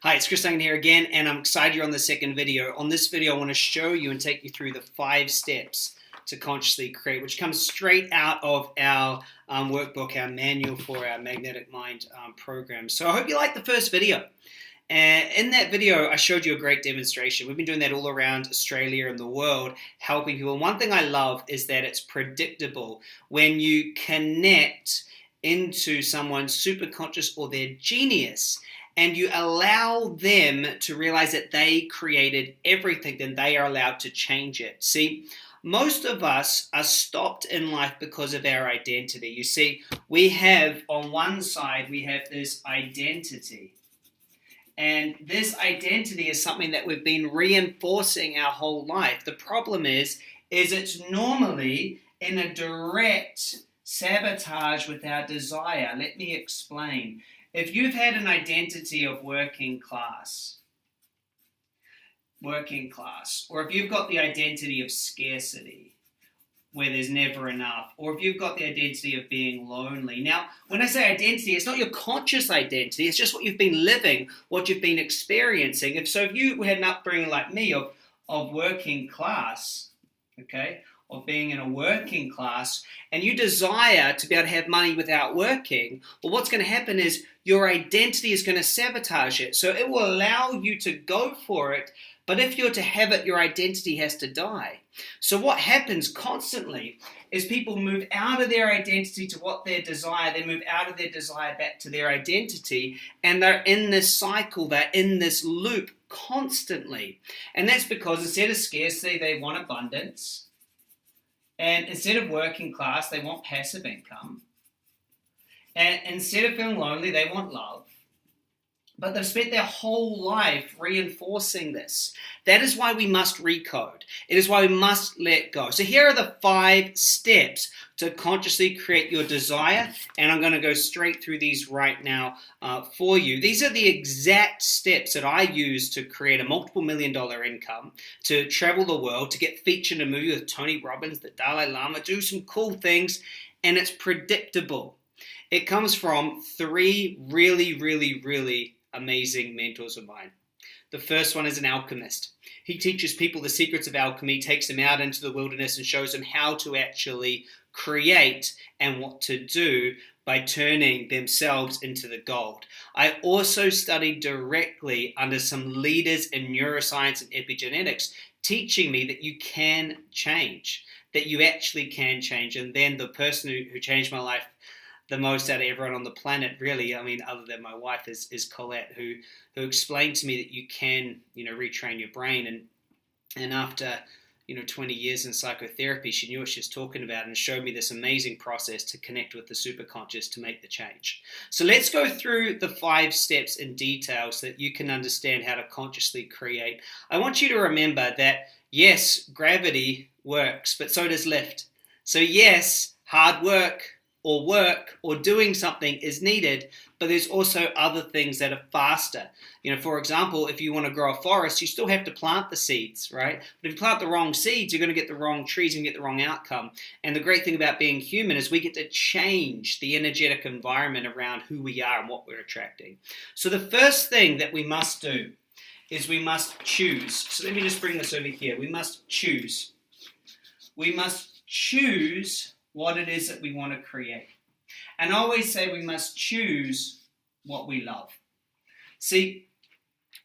Hi, it's Chris Duncan here again, and I'm excited you're on the second video. On this video, I want to show you and take you through the 5 steps to consciously create, which comes straight out of our workbook, our manual for our Magnetic Mind program. So I hope you liked the first video. And in that video, I showed you a great demonstration. We've been doing that all around Australia and the world, helping people. And one thing I love is that it's predictable. When you connect into someone's superconscious or their genius, and you allow them to realize that they created everything, then they are allowed to change it. See, most of us are stopped in life because of our identity. You see, we have, on one side, we have this identity. And this identity is something that we've been reinforcing our whole life. The problem is it's normally in a direct sabotage with our desire. Let me explain. If you've had an identity of working class, or if you've got the identity of scarcity, where there's never enough, or if you've got the identity of being lonely. Now, when I say identity, it's not your conscious identity, it's just what you've been living, what you've been experiencing. If you had an upbringing like me of working class, okay, of being in a working class, and you desire to be able to have money without working, well, what's going to happen is your identity is going to sabotage it. So it will allow you to go for it, but if you're to have it, your identity has to die. So what happens constantly is people move out of their identity to what they desire, they move out of their desire back to their identity, and they're in this cycle, they're in this loop constantly. And that's because instead of scarcity, they want abundance. And instead of working class, they want passive income. And instead of feeling lonely, they want love. But they've spent their whole life reinforcing this. That is why we must recode. It is why we must let go. So here are the 5 steps to consciously create your desire. And I'm going to go straight through these right now for you. These are the exact steps that I use to create a multiple $1,000,000 income, to travel the world, to get featured in a movie with Tony Robbins, the Dalai Lama, do some cool things. And it's predictable. It comes from 3 really amazing mentors of mine. The first one is an alchemist. He teaches people the secrets of alchemy, takes them out into the wilderness and shows them how to actually create and what to do by turning themselves into the gold. I also studied directly under some leaders in neuroscience and epigenetics, teaching me that you can change, that you actually can change. And then the person who changed my life the most out of everyone on the planet, really, I mean, other than my wife, is Colette, who explained to me that you can, retrain your brain. And after, 20 years in psychotherapy, she knew what she was talking about and showed me this amazing process to connect with the superconscious to make the change. So let's go through the 5 steps in detail so that you can understand how to consciously create. I want you to remember that, yes, gravity works, but so does lift. So yes, hard work or doing something is needed, but there's also other things that are faster. For example, if you want to grow a forest, you still have to plant the seeds, right? But if you plant the wrong seeds, you're going to get the wrong trees and get the wrong outcome. And the great thing about being human is we get to change the energetic environment around who we are and what we're attracting. So the first thing that we must do is we must choose. So let me just bring this over here. We must choose. We must choose what it is that we want to create. And I always say we must choose what we love. See,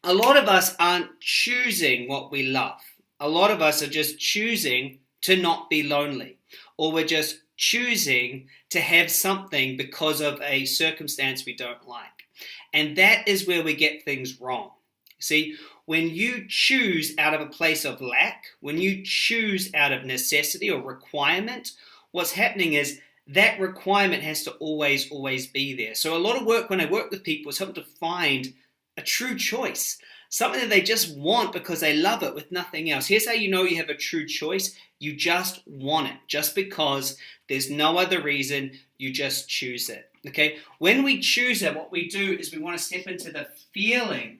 a lot of us aren't choosing what we love. A lot of us are just choosing to not be lonely, or we're just choosing to have something because of a circumstance we don't like. And that is where we get things wrong. See, when you choose out of a place of lack, when you choose out of necessity or requirement, what's happening is that requirement has to always be there. So a lot of work when I work with people is helping to find a true choice, something that they just want because they love it with nothing else. Here's how you know you have a true choice. You just want it, just because there's no other reason, you just choose it. Okay? When we choose it, what we do is we want to step into the feeling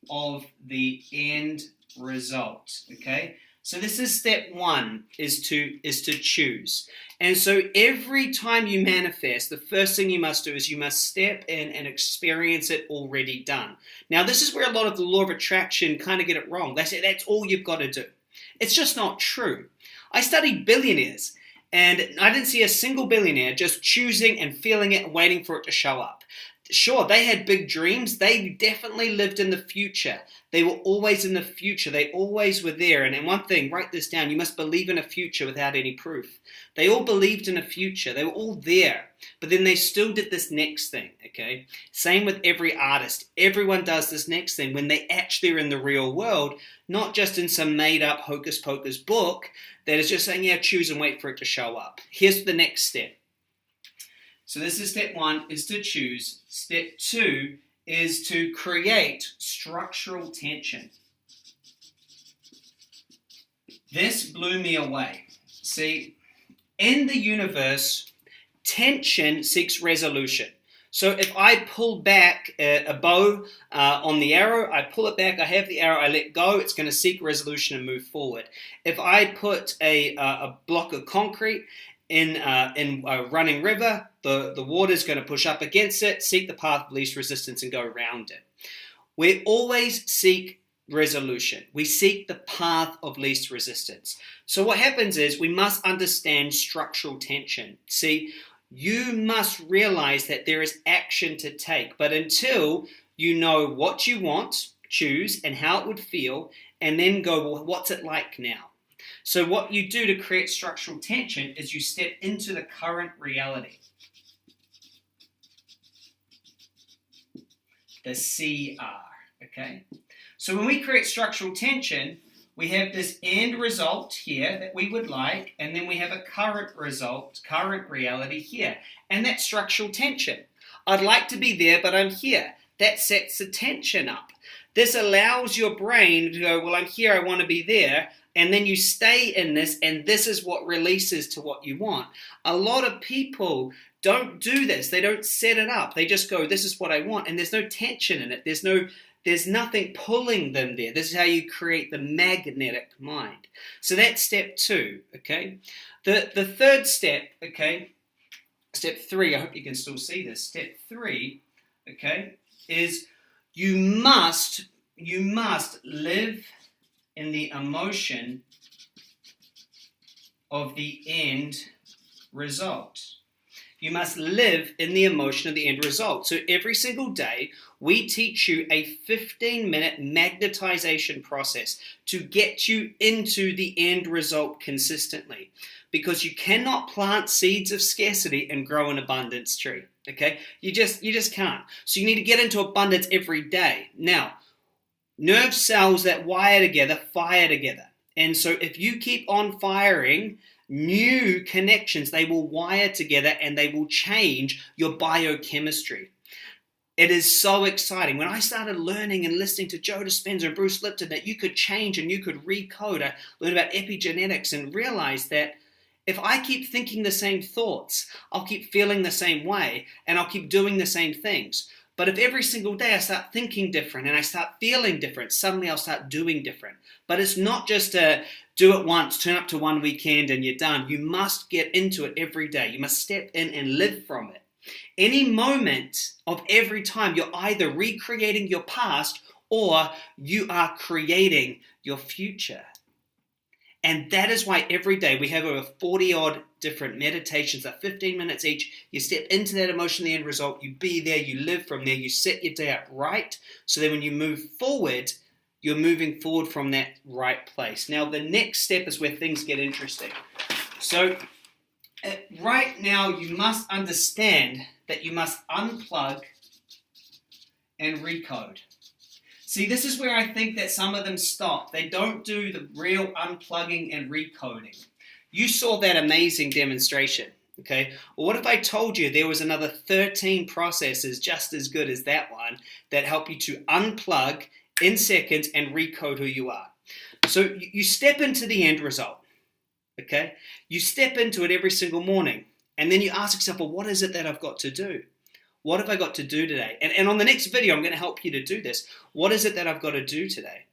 of the end result. Okay? So this is step one, is to choose. And so every time you manifest, the first thing you must do is you must step in and experience it already done. Now, this is where a lot of the law of attraction kind of get it wrong. They say that's all you've got to do. It's just not true. I studied billionaires, and I didn't see a single billionaire just choosing and feeling it and waiting for it to show up. Sure, they had big dreams. They definitely lived in the future. They were always in the future. They always were there. And one thing, write this down. You must believe in a future without any proof. They all believed in a future. They were all there. But then they still did this next thing, okay? Same with every artist. Everyone does this next thing when they actually are in the real world, not just in some made-up hocus-pocus book that is just saying, yeah, choose and wait for it to show up. Here's the next step. So this is step one, is to choose. Step two is to create structural tension. This blew me away. See, in the universe, tension seeks resolution. So if I pull back a bow on the arrow, I pull it back, I have the arrow, I let go, it's going to seek resolution and move forward. If I put a block of concrete in a running river, the water is going to push up against it, seek the path of least resistance and go around it. We always seek resolution. We seek the path of least resistance. So what happens is we must understand structural tension. See, you must realize that there is action to take, but until you know what you want, choose, and how it would feel, and then go, well, what's it like now? So what you do to create structural tension is you step into the current reality. The CR, okay? So when we create structural tension, we have this end result here that we would like, and then we have a current result, current reality here, and that's structural tension. I'd like to be there, but I'm here. That sets the tension up. This allows your brain to go, well, I'm here, I want to be there, and then you stay in this, and this is what releases to what you want. A lot of people don't do this. They don't set it up. They just go, this is what I want, and there's no tension in it. There's nothing pulling them there. This is how you create the magnetic mind. So that's step two, okay? The third step, okay, step three, I hope you can still see this. Step three, okay, is you must live in the emotion of the end result. You must live in the emotion of the end result. So every single day, we teach you a 15-minute magnetization process to get you into the end result consistently. Because you cannot plant seeds of scarcity and grow an abundance tree. Okay? You just can't. So you need to get into abundance every day. Now, nerve cells that wire together fire together. And so if you keep on firing new connections, they will wire together and they will change your biochemistry. It is so exciting. When I started learning and listening to Joe Dispenza and Bruce Lipton that you could change and you could recode, I learned about epigenetics and realized that if I keep thinking the same thoughts, I'll keep feeling the same way and I'll keep doing the same things. But if every single day I start thinking different and I start feeling different, suddenly I'll start doing different. But it's not just a do it once, turn up to one weekend and you're done. You must get into it every day. You must step in and live from it. Any moment of every time, you're either recreating your past or you are creating your future. And that is why every day we have over 40-odd different meditations, that 15 minutes each. You step into that emotion, the end result, you be there, you live from there, you set your day up right, so that when you move forward, you're moving forward from that right place. Now, the next step is where things get interesting. So, right now, you must understand that you must unplug and recode. See, this is where I think that some of them stop. They don't do the real unplugging and recoding. You saw that amazing demonstration, okay? Well, what if I told you there was another 13 processes just as good as that one that help you to unplug in seconds and recode who you are? So you step into the end result, okay? You step into it every single morning, and then you ask yourself, well, what is it that I've got to do? What have I got to do today? And on the next video, I'm going to help you to do this. What is it that I've got to do today?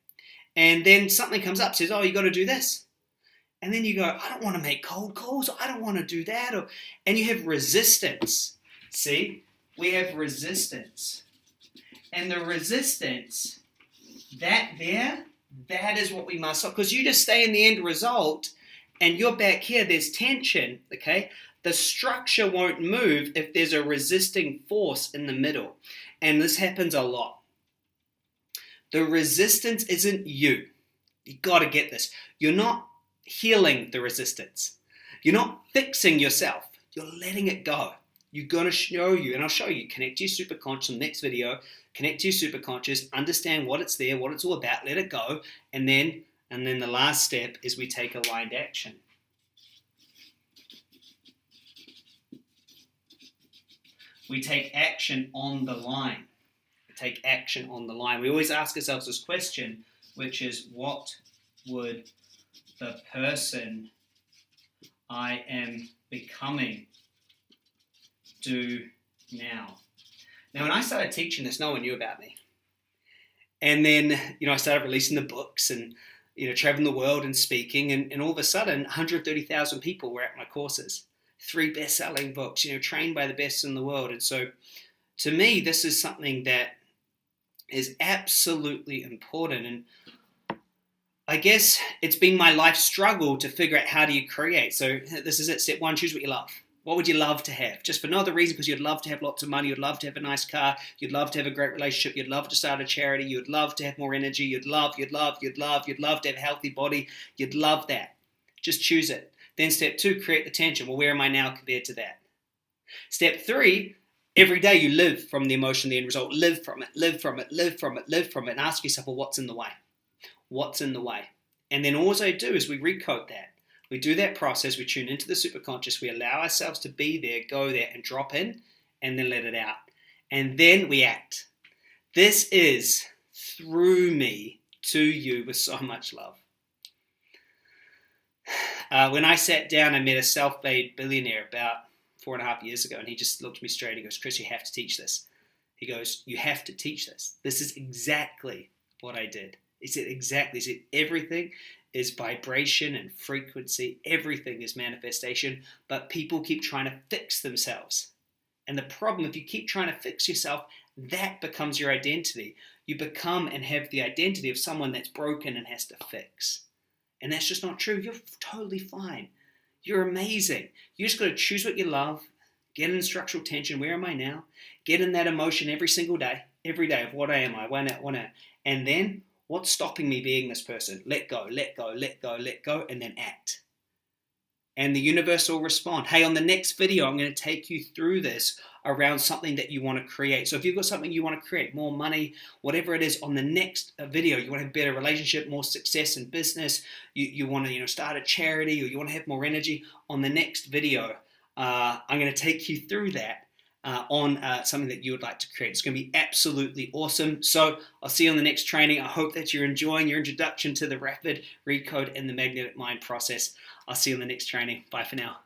And then something comes up, says, oh, you got to do this. And then you go, I don't want to make cold calls. I don't want to do that. And you have resistance. See, we have resistance. And the resistance, that is what we must stop. Because you just stay in the end result and you're back here, there's tension, okay? The structure won't move if there's a resisting force in the middle. And this happens a lot. The resistance isn't you. You got to get this. You're not healing the resistance. You're not fixing yourself. You're letting it go. You're going to show you, and I'll show you, connect to your superconscious in the next video, connect to your superconscious, understand what it's there, what it's all about, let it go, and then the last step is we take aligned action. We take action on the line. We take action on the line. We always ask ourselves this question, which is, what would the person I am becoming do now? Now, when I started teaching this, no one knew about me. And then, I started releasing the books and, traveling the world and speaking. And all of a sudden, 130,000 people were at my courses. 3 best-selling books, trained by the best in the world. And so, to me, this is something that is absolutely important. And I guess it's been my life struggle to figure out how do you create. So this is it. Step 1, choose what you love. What would you love to have? Just for no other reason, because you'd love to have lots of money, you'd love to have a nice car, you'd love to have a great relationship, you'd love to start a charity, you'd love to have more energy, you'd love to have a healthy body, you'd love that. Just choose it. Then step 2, create the tension. Well, where am I now compared to that? Step 3, every day you live from the emotion, the end result. Live from it, live from it, live from it, live from it, and ask yourself, well, what's in the way? What's in the way? And then all I do is we recode that. We do that process, we tune into the superconscious, we allow ourselves to be there, go there, and drop in, and then let it out. And then we act. This is through me to you with so much love. When I sat down, I met a self-made billionaire about 4.5 years ago, and he just looked at me straight. He goes, Chris, you have to teach this. He goes, you have to teach this. This is exactly what I did. He said, exactly. He said, everything is vibration and frequency. Everything is manifestation, but people keep trying to fix themselves. And the problem, if you keep trying to fix yourself, that becomes your identity. You become and have the identity of someone that's broken and has to fix. And that's just not true. You're totally fine. You're amazing. You just got to choose what you love, get in structural tension. Where am I now? Get in that emotion every single day, of what I am. I want to. And then, what's stopping me being this person? Let go, let go, let go, let go, and then act. And the universe will respond. Hey, on the next video, I'm going to take you through this around something that you want to create. So if you've got something you want to create, more money, whatever it is, on the next video, you want to have a better relationship, more success in business, you want to start a charity, or you want to have more energy, on the next video, I'm going to take you through that on something that you would like to create. It's going to be absolutely awesome. So I'll see you on the next training. I hope that you're enjoying your introduction to the Rapid Recode and the Magnetic Mind process. I'll see you on the next training. Bye for now.